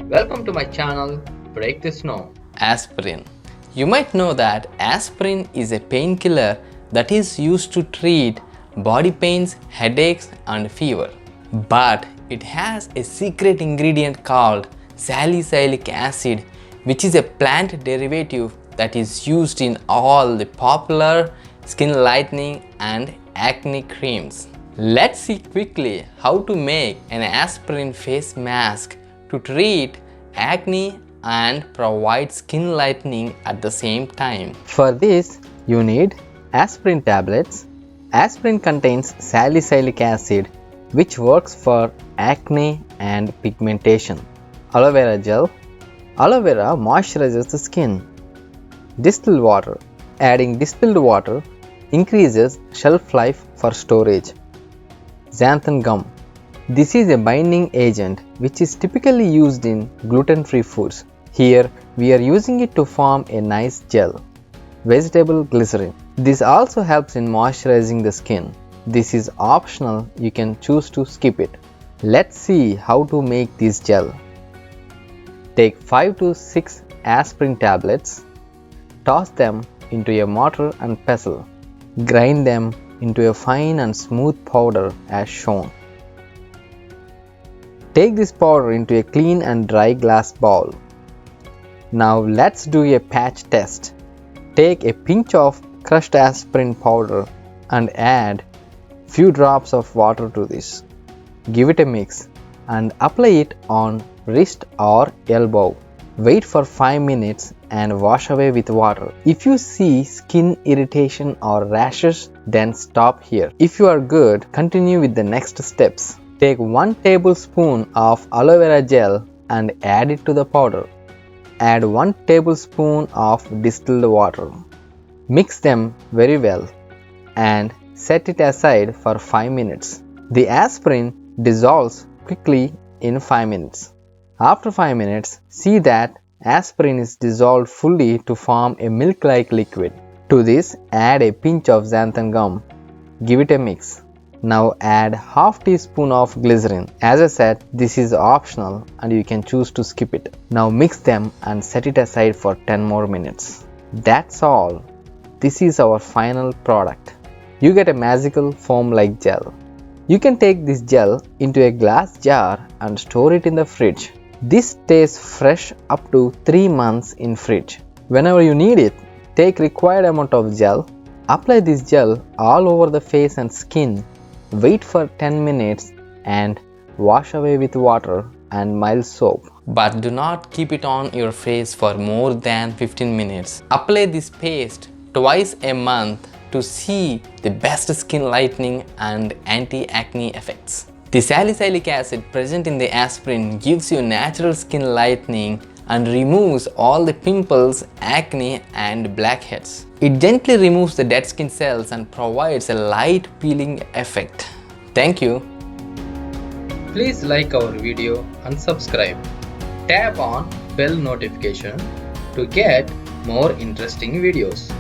Welcome to my channel, Break the Snow. Aspirin. You might know that aspirin is a painkiller that is used to treat body pains, headaches and fever. But it has a secret ingredient called salicylic acid, which is a plant derivative that is used in all the popular skin lightening and acne creams. Let's see quickly how to make an aspirin face mask to treat acne and provide skin lightening at the same time. For this, you need aspirin tablets. Aspirin contains salicylic acid, which works for acne and pigmentation. Aloe vera gel. Aloe vera moisturizes the skin. Distilled water. Adding distilled water increases shelf life for storage. Xanthan gum. This is a binding agent which is typically used in gluten-free foods. Here we are using it to form a nice gel. Vegetable glycerin. This also helps in moisturizing the skin. This is optional, you can choose to skip it. Let's see how to make this gel. Take 5 to 6 aspirin tablets. Toss them into a mortar and pestle. Grind them into a fine and smooth powder as shown. Take this powder into a clean and dry glass bowl. Now let's do a patch test. Take a pinch of crushed aspirin powder and add few drops of water to this. Give it a mix and apply it on wrist or elbow. Wait for 5 minutes and wash away with water. If you see skin irritation or rashes, then stop here. If you are good, continue with the next steps. Take 1 tablespoon of aloe vera gel and add it to the powder. Add 1 tablespoon of distilled water. Mix them very well and set it aside for 5 minutes. The aspirin dissolves quickly in 5 minutes. After 5 minutes, see that aspirin is dissolved fully to form a milk-like liquid. To this, add a pinch of xanthan gum. Give it a mix. Now add half teaspoon of glycerin. As I said, this is optional and you can choose to skip it. Now mix them and set it aside for 10 more minutes. That's all. This is our final product. You get a magical foam-like gel. You can take this gel into a glass jar and store it in the fridge. This stays fresh up to 3 months in fridge. Whenever you need it, take required amount of gel. Apply this gel all over the face and skin. Wait for 10 minutes and wash away with water and mild soap. But do not keep it on your face for more than 15 minutes. Apply this paste twice a month to see the best skin lightening and anti-acne effects. The salicylic acid present in the aspirin gives you natural skin lightening and removes all the pimples, acne and blackheads. It gently removes the dead skin cells and provides a light peeling effect. Thank you. Please like our video and subscribe. Tap on bell notification to get more interesting videos.